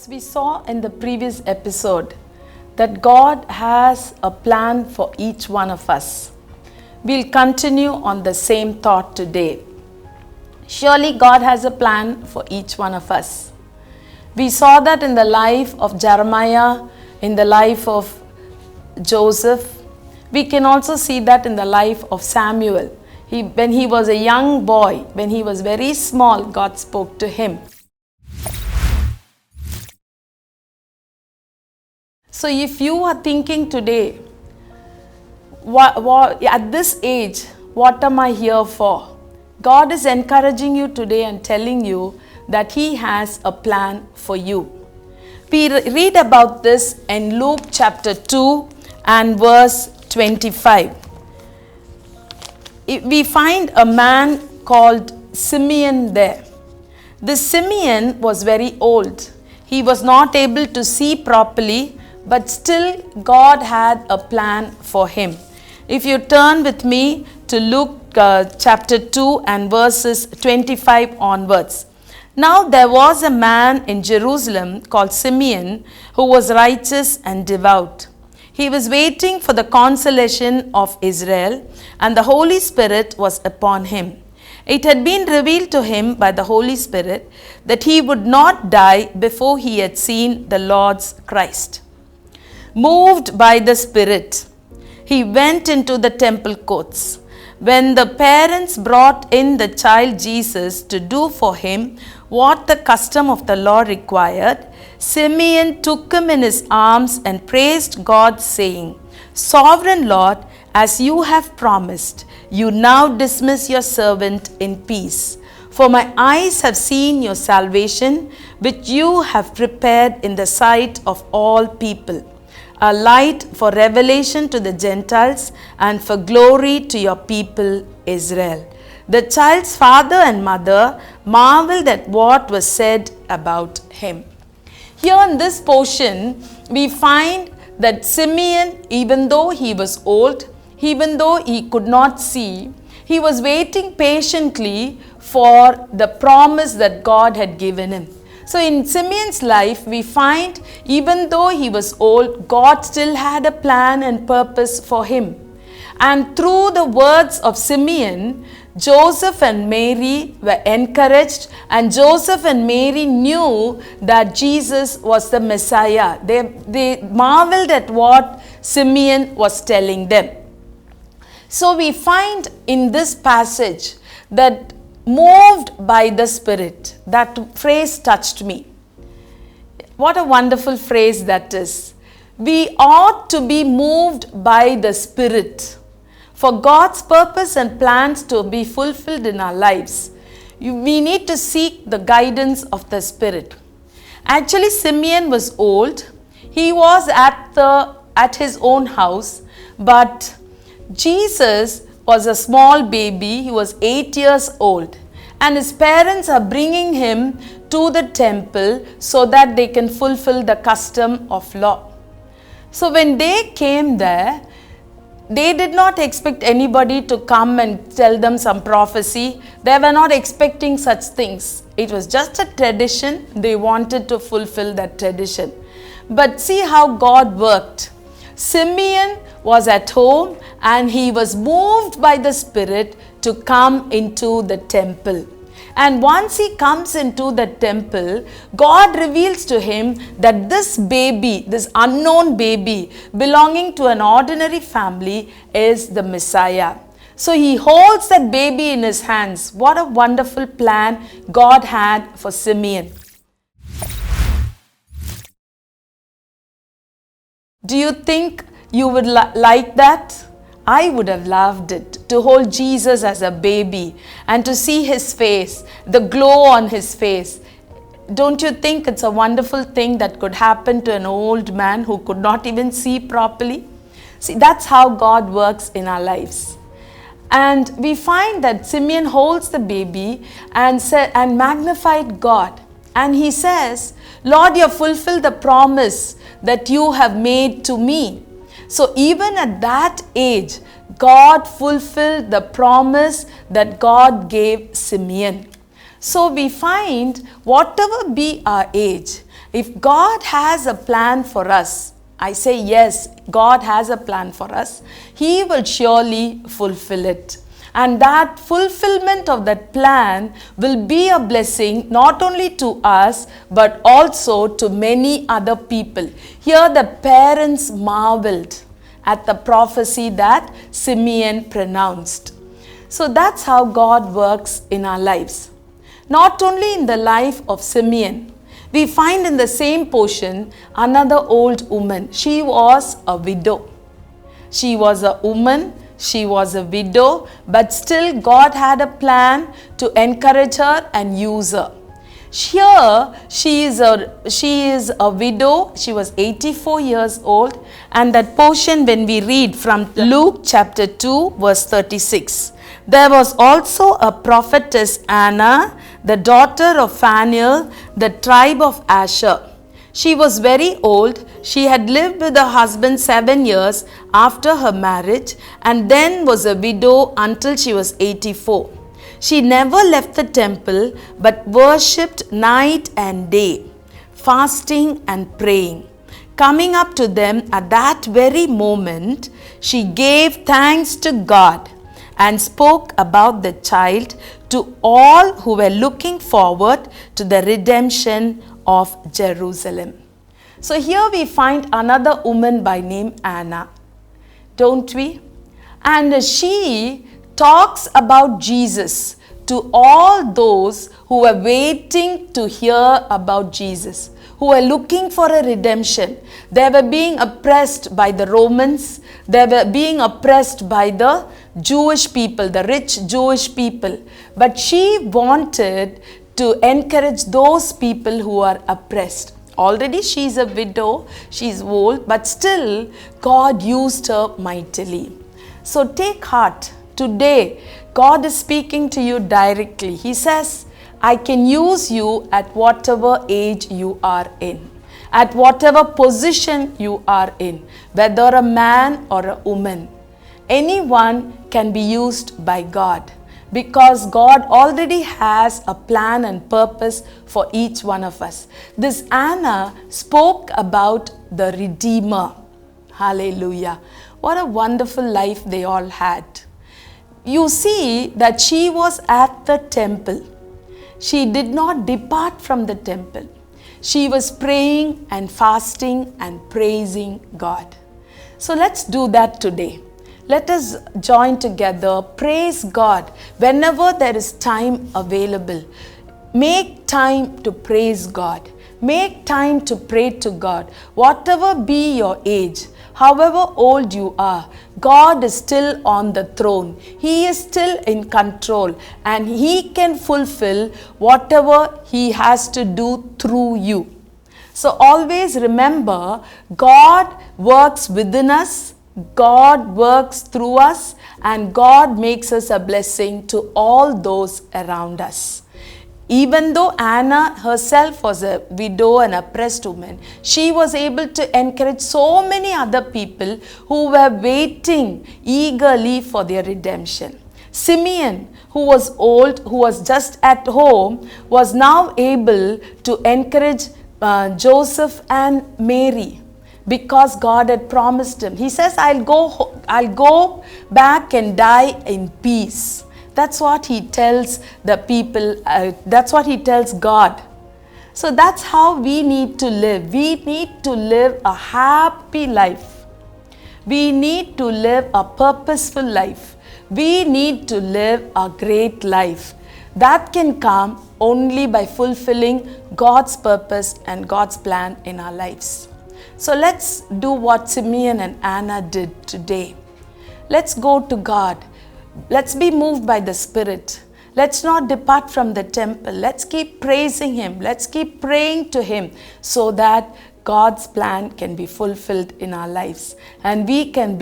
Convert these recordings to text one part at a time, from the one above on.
As we saw in the previous episode, that God has a plan for each one of us. We'll continue on the same thought today. Surely God has a plan for each one of us. We saw that in the life of Jeremiah, in the life of Joseph. We can also see that in the life of Samuel. When he was a young boy, when he was very small, God spoke to him. So if you are thinking today, at this age, what am I here for? God is encouraging you today and telling you that He has a plan for you. We read about this in Luke chapter 2 and verse 25. We find a man called Simeon there. This Simeon was very old. He was not able to see properly, but still God had a plan for him. If you turn with me to Luke chapter 2 and verses 25 onwards. Now there was a man in Jerusalem called Simeon who was righteous and devout. He was waiting for the consolation of Israel, and the Holy Spirit was upon him. It had been revealed to him by the Holy Spirit that he would not die before he had seen the Lord's Christ. Moved by the Spirit, he went into the temple courts. When the parents brought in the child Jesus to do for him what the custom of the law required, Simeon took him in his arms and praised God, saying, Sovereign Lord, as you have promised, you now dismiss your servant in peace. For my eyes have seen your salvation, which you have prepared in the sight of all people, a light for revelation to the Gentiles and for glory to your people Israel. The child's father and mother marveled at what was said about him. Here in this portion, we find that Simeon, even though he was old, even though he could not see, he was waiting patiently for the promise that God had given him. So in Simeon's life, we find even though he was old, God still had a plan and purpose for him. And through the words of Simeon, Joseph and Mary were encouraged, and Joseph and Mary knew that Jesus was the Messiah. They marveled at what Simeon was telling them. So we find in this passage that moved by the Spirit. That phrase touched me. What a wonderful phrase that is. We ought to be moved by the Spirit for God's purpose and plans to be fulfilled in our lives. We need to seek the guidance of the Spirit. Actually, Simeon was old. He was at his own house, but Jesus was a small baby. He was 8 years old, and his parents are bringing him to the temple so that they can fulfill the custom of law. So when they came there, they did not expect anybody to come and tell them some prophecy. They were not expecting such things. It was just a tradition. They wanted to fulfill that tradition. But see how God worked. Simeon was at home and he was moved by the Spirit to come into the temple. And once he comes into the temple, God reveals to him that this baby, this unknown baby belonging to an ordinary family, is the Messiah. So he holds that baby in his hands. What a wonderful plan God had for Simeon. Do you think you would like that? I would have loved it, to hold Jesus as a baby and to see his face, the glow on his face. Don't you think it's a wonderful thing that could happen to an old man who could not even see properly? See, that's how God works in our lives. And we find that Simeon holds the baby and magnified God. And he says, Lord, you have fulfilled the promise that you have made to me. So even at that age, God fulfilled the promise that God gave Simeon. So we find whatever be our age, If God has a plan for us, I say yes, God has a plan for us. He will surely fulfill it. And that fulfillment of that plan will be a blessing not only to us but also to many other people. Here the parents marveled at the prophecy that Simeon pronounced. So that's how God works in our lives. Not only in the life of Simeon, we find in the same portion another old woman. She was a widow. She was a woman, she was a widow, but still God had a plan to encourage her and use her. Here she is a widow. She was 84 years old, and that portion when we read from Luke chapter 2 verse 36. There was also a prophetess Anna, the daughter of Phanuel, the tribe of Asher. She was very old. She had lived with her husband 7 years after her marriage and then was a widow until she was 84. She never left the temple but worshipped night and day, fasting and praying. Coming up to them at that very moment, she gave thanks to God and spoke about the child to all who were looking forward to the redemption of Jerusalem. So here we find another woman by name Anna, don't we? And she talks about Jesus to all those who were waiting to hear about Jesus, who were looking for a redemption. They were being oppressed by the Romans. They were being oppressed by the Jewish people, the rich Jewish people. But she wanted to encourage those people who are oppressed. Already she is a widow, she is old, but still God used her mightily. So take heart. Today, God is speaking to you directly. He says, I can use you at whatever age you are in, at whatever position you are in, whether a man or a woman. Anyone can be used by God because God already has a plan and purpose for each one of us. This Anna spoke about the Redeemer. Hallelujah. What a wonderful life they all had. You see that she was at the temple. She did not depart from the temple. She was praying and fasting and praising God. So let's do that today. Let us join together, praise God whenever there is time available. Make time to praise God. Make time to pray to God. Whatever be your age, however old you are, God is still on the throne. He is still in control and He can fulfill whatever He has to do through you. So always remember, God works within us, God works through us, and God makes us a blessing to all those around us. Even though Anna herself was a widow and oppressed woman, she was able to encourage so many other people who were waiting eagerly for their redemption. Simeon, who was old, who was just at home, was now able to encourage Joseph and Mary, because God had promised him. He says, I'll go back and die in peace. That's what he tells the people. That's what he tells God. So that's how we need to live. We need to live a happy life. We need to live a purposeful life. We need to live a great life. That can come only by fulfilling God's purpose and God's plan in our lives. So let's do what Simeon and Anna did today. Let's go to God. Let's be moved by the Spirit. Let's not depart from the temple. Let's keep praising Him. Let's keep praying to Him so that God's plan can be fulfilled in our lives and we can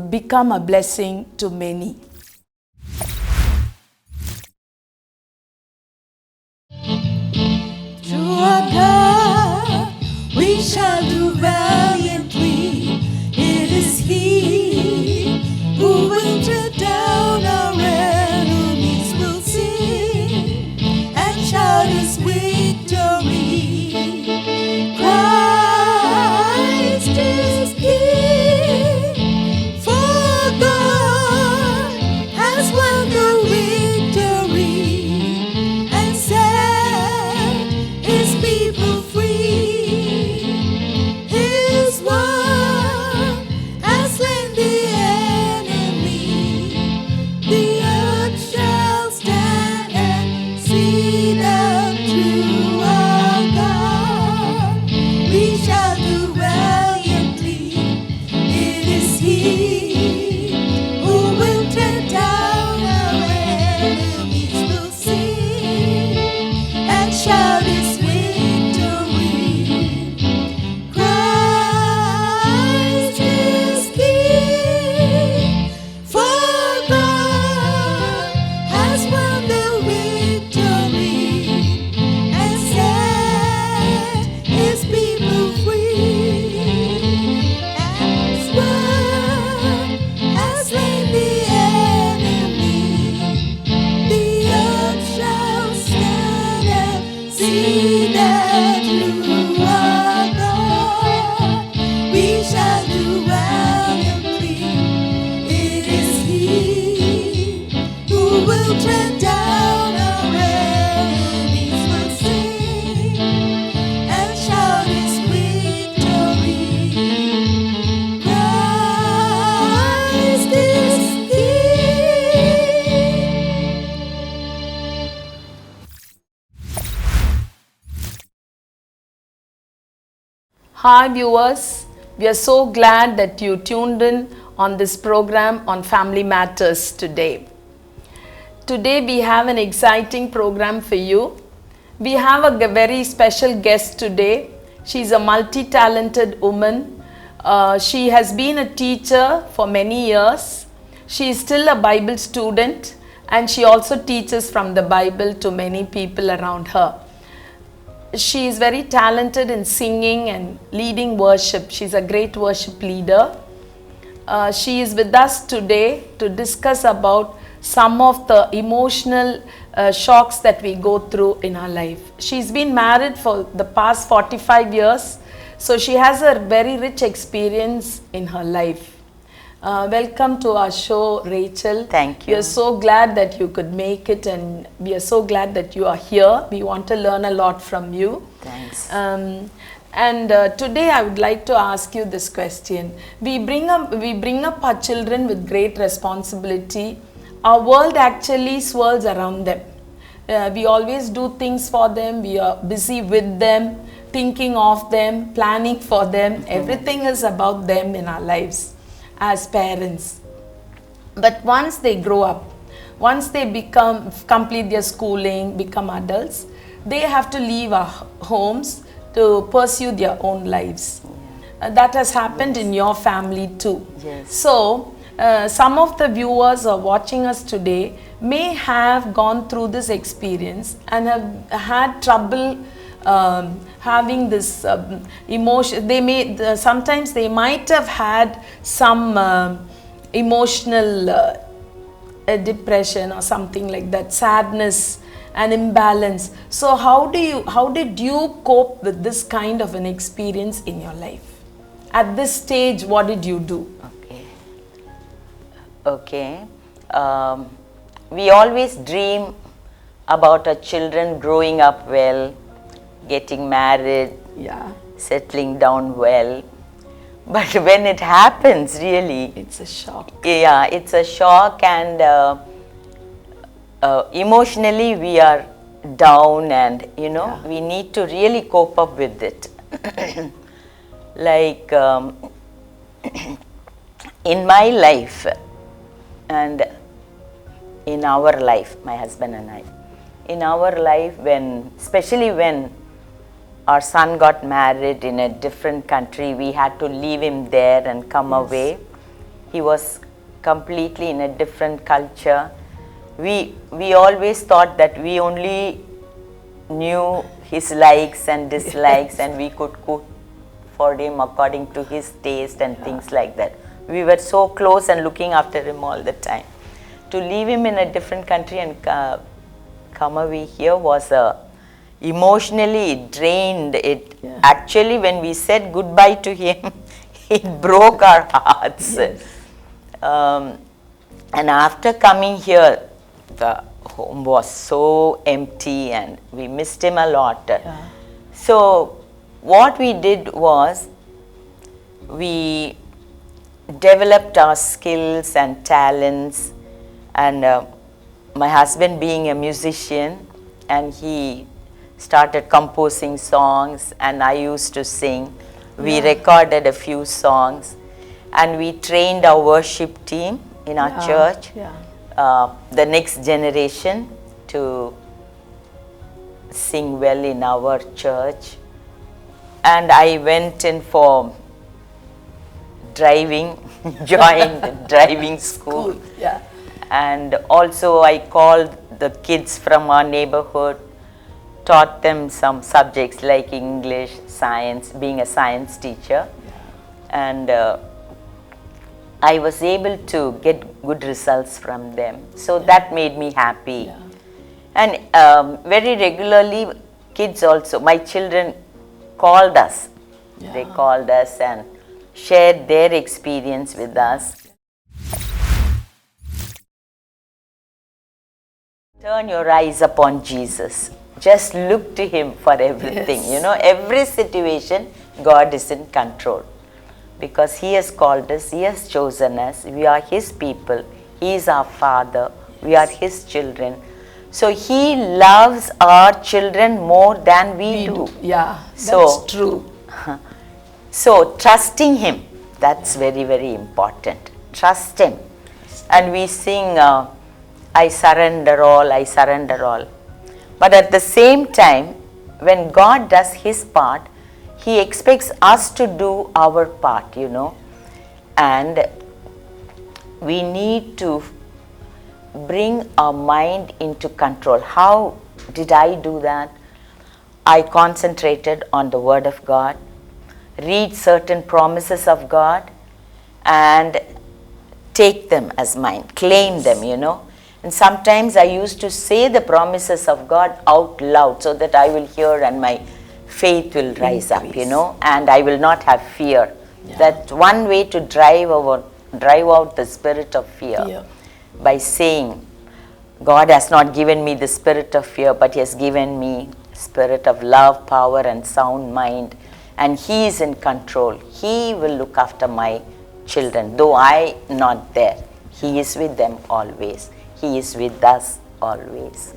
become a blessing to many. Through our God, we shall do valiantly. It is He who will tread down our enemies. Will sing and shout His victory. see that you are God. We shall do valiantly. It is He who will tread down our enemies, will sing and shout His victory. Christ is King. Hi viewers, we are so glad that you tuned in on this program on Family Matters today. Today we have an exciting program for you. We have a very special guest today. She is a multi-talented woman. She has been a teacher for many years. She is still a Bible student and she also teaches from the Bible to many people around her. She is very talented in singing and leading worship. She's a great worship leader. She is with us today to discuss about some of the emotional shocks that we go through in our life. She's been married for the past 45 years, so she has a very rich experience in her life. Welcome to our show, Rachel. Thank you. We are so glad that you could make it, and we are so glad that you are here. We want to learn a lot from you. Thanks. Today I would like to ask you this question. We bring up our children with great responsibility. Our world actually swirls around them. We always do things for them. We are busy with them, thinking of them, planning for them. Everything is about them in our lives as parents. But once they grow up, once they complete their schooling, become adults, they have to leave our homes to pursue their own lives. That has happened in your family too. Yes. So, some of the viewers are watching us today may have gone through this experience and have had trouble having this emotion. They may sometimes they might have had some emotional depression or something like that, sadness and imbalance. So how did you cope with this kind of an experience in your life? At this stage, what did you do? Okay. We always dream about our children growing up well, getting married, Yeah, settling down well. But when it happens, really, it's a shock. yeah, it's a shock, and emotionally we are down, and we need to really cope up with it. Like in my life and in our life, my husband and I, in our life, especially when our son got married in a different country, we had to leave him there and come away. He was completely in a different culture. We always thought that we only knew his likes and dislikes, and we could cook for him according to his taste and things like that. We were so close and looking after him all the time. To leave him in a different country and come away here was emotionally it drained. Actually, when we said goodbye to him, it broke our hearts. Yes. And after coming here, the home was so empty and we missed him a lot. Yeah. So what we did was we developed our skills and talents, and my husband being a musician, and he started composing songs and I used to sing. We recorded a few songs and we trained our worship team in our church, the next generation, to sing well in our church. And I went in for driving, joined the driving school. Cool. Yeah. And also I called the kids from our neighborhood, taught them some subjects like English, science, being a science teacher. And I was able to get good results from them. So that made me happy. And very regularly kids also, my children called us. They called us and shared their experience with us. Turn your eyes upon Jesus. Just look to Him for everything. Yes. You know, every situation, God is in control. Because He has called us, He has chosen us. We are His people. He is our Father. We are His children. So He loves our children more than we do. Yeah, that's So- true. So trusting Him, that's very, very important. Trust Him. And we sing, I surrender all, I surrender all. But at the same time, when God does His part, He expects us to do our part, you know. And we need to bring our mind into control. How did I do that? I concentrated on the Word of God, read certain promises of God, and take them as mine, claim them, you know. And sometimes I used to say the promises of God out loud so that I will hear and my faith will rise up, you know, and I will not have fear. That one way to drive out the spirit of fear, by saying, God has not given me the spirit of fear, but He has given me spirit of love, power, and sound mind. And He is in control. He will look after my children. Though I am not there, He is with them always. He is with us always.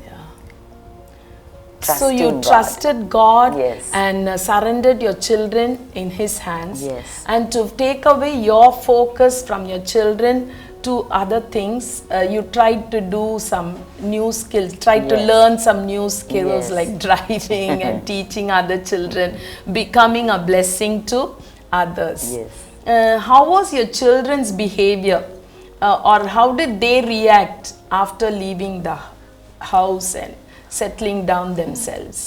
So you Trusting God. trusted God Yes. and surrendered your children in His hands. Yes. And to take away your focus from your children to other things, you tried to do some new skills, tried to Yes. learn some new skills Yes. like driving and teaching other children, becoming a blessing to others. Yes. How was your children's behavior, or how did they react after leaving the house and settling down themselves?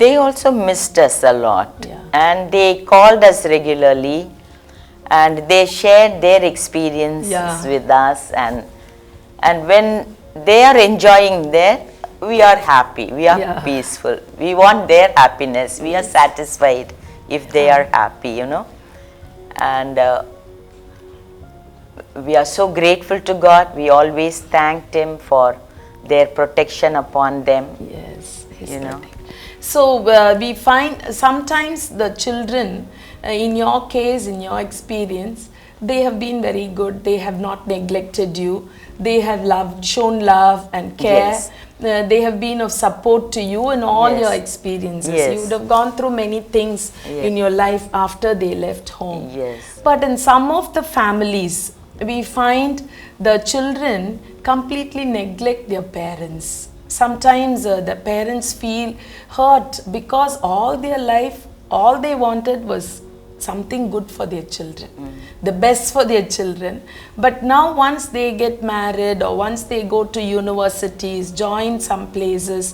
They also missed us a lot, Yeah. and they called us regularly, and they shared their experiences Yeah. with us, and when they are enjoying there, we are happy, we are Yeah. peaceful, we want their happiness, we are satisfied if they are happy, you know. And we are so grateful to God. We always thanked Him for their protection upon them. Yes, His You know. protection. So we find sometimes the children, in your case, in your experience, they have been very good. They have not neglected you. They have loved, shown love and care. Yes. They have been of support to you in all Yes. your experiences. Yes. You would have gone through many things Yes. in your life after they left home. Yes. But in some of the families, we find the children completely neglect their parents. Sometimes the parents feel hurt because all their life, all they wanted was something good for their children, the best for their children. But now once they get married or once they go to universities, join some places,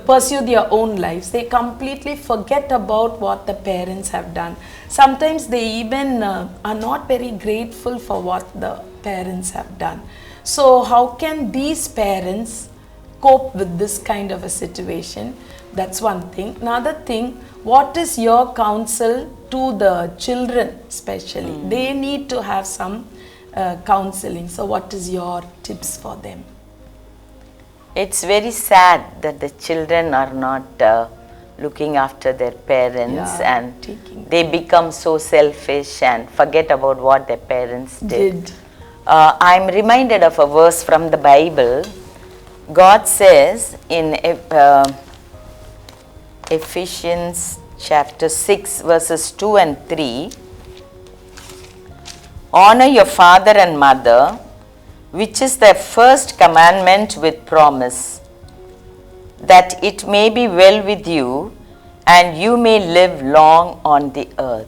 pursue their own lives, they completely forget about what the parents have done. Sometimes they even are not very grateful for what the parents have done. So how can these parents cope with this kind of a situation? That's one thing. Another thing, what is your counsel to the children especially? They need to have some counseling. So what is your tips for them? It's very sad that the children are not looking after their parents, Yeah, and taking- they become so selfish and forget about what their parents did. I'm reminded of a verse from the Bible. God says in Ephesians chapter 6 verses 2 and 3, honor your father and mother, which is the first commandment with promise, that it may be well with you and you may live long on the earth.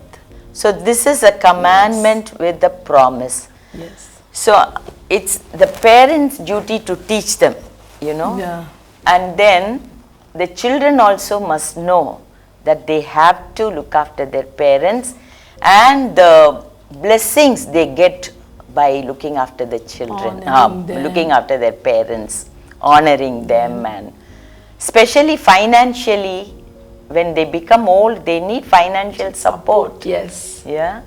So this is a commandment with the promise. Yes. So it's the parents' duty to teach them, you know. Yeah. And then the children also must know that they have to look after their parents and the blessings they get by looking after the children, Honoring them. looking after their parents, honoring them. And especially financially, when they become old, they need financial support. Yes. Yeah.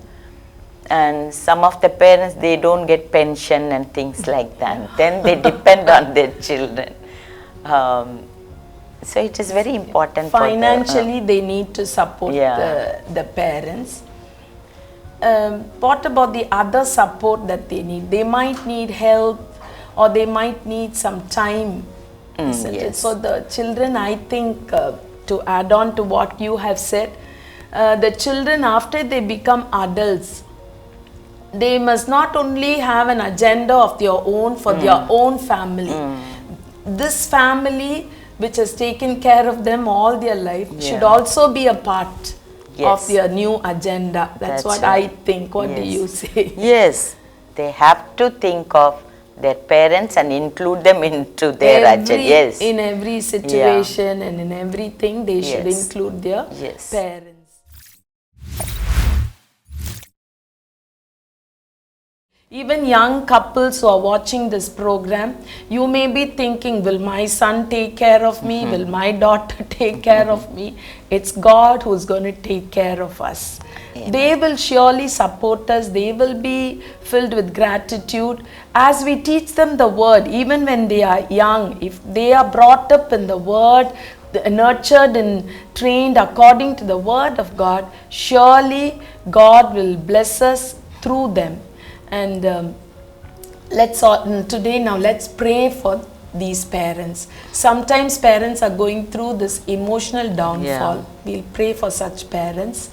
And some of the parents, they don't get pension and things like that. Then they depend on their children. So it is very important. Financially, they need to support Yeah. the parents. What about the other support that they need? They might need help, or they might need some time. Isn't it? yes. So the children, I think, to add on to what you have said, the children, after they become adults, they must not only have an agenda of their own for their own family. This family, which has taken care of them all their life, should Yeah. also be a part Yes. of their new agenda. That's what right. I think. What do Yes. you say? Yes, they have to think of their parents and include them into their agenda. Yes. In every situation and in everything, they should Yes. include their Yes. parents. Even young couples who are watching this program, you may be thinking, will my son take care of me? Will my daughter take care of me? It's God who's going to take care of us. They will surely support us. They will be filled with gratitude as we teach them the word, even when they are young. If they are brought up in the word, nurtured and trained according to the word of God, surely God will bless us through them. And today let's pray for these parents. Sometimes parents are going through this emotional downfall. Yeah. We'll pray for such parents.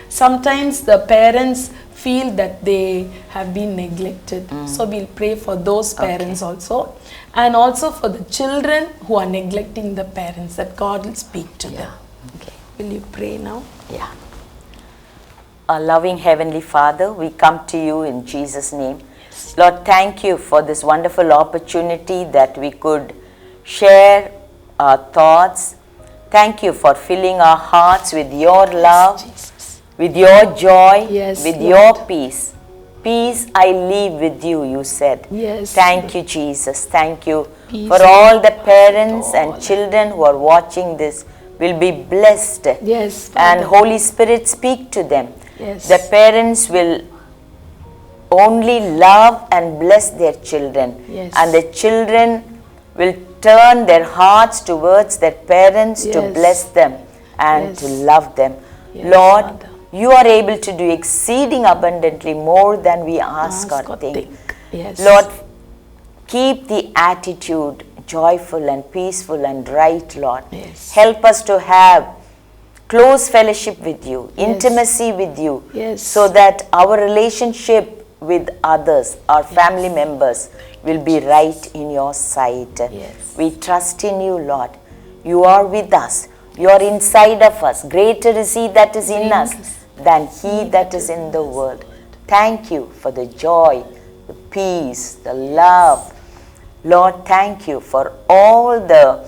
Sometimes the parents feel that they have been neglected. So we'll pray for those parents also. And also for the children who are neglecting the parents, that God will speak to them. Okay. Will you pray now? Yeah. Our loving Heavenly Father, we come to you in Jesus' name. Lord, thank you for this wonderful opportunity that we could share our thoughts. Thank you for filling our hearts with your love, Jesus. with your joy, Yes, with Lord. your peace. Peace I leave with you, you said. Yes, Thank you, Jesus. Thank you Peace for I all the leave parents with and all. children who are watching this will be blessed. Yes, And Father. Holy Spirit, speak to them. Yes. The parents will only love and bless their children. Yes. And the children will turn their hearts towards their parents to Yes. bless them and Yes. to love them. Yes, Lord, Father. you are able to do exceeding abundantly more than we ask or think. Yes. Lord, keep the attitude joyful and peaceful and right, Lord. Yes. Help us to have close fellowship with you, intimacy with you, Yes. so that our relationship with others, our family members, will be right in your sight. Yes. We trust in you, Lord. You are with us. You are inside of us. Greater is He that is in us than he that is in the world. Thank you for the joy, the peace, the love. Lord, thank you for all the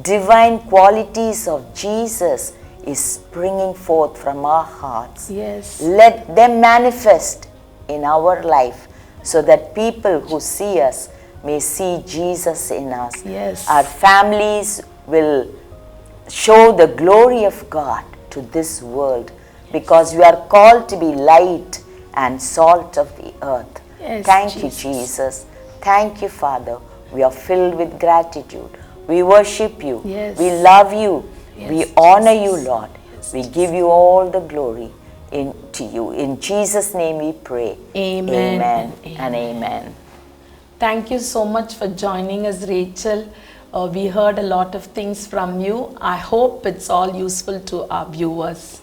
divine qualities of Jesus is springing forth from our hearts. Yes. Let them manifest in our life so that people who see us may see Jesus in us. Yes. Our families will show the glory of God to this world because we are called to be light and salt of the earth. Yes, Thank you, Jesus. Jesus. Thank you, Father. We are filled with gratitude. We worship you. Yes. We love you. Yes, we honor you, Jesus. Lord. Yes, we give you all the glory to you. In Jesus' name we pray. Amen Amen and and amen. Thank you so much for joining us, Rachel. We heard a lot of things from you. I hope it's all useful to our viewers.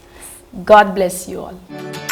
God bless you all.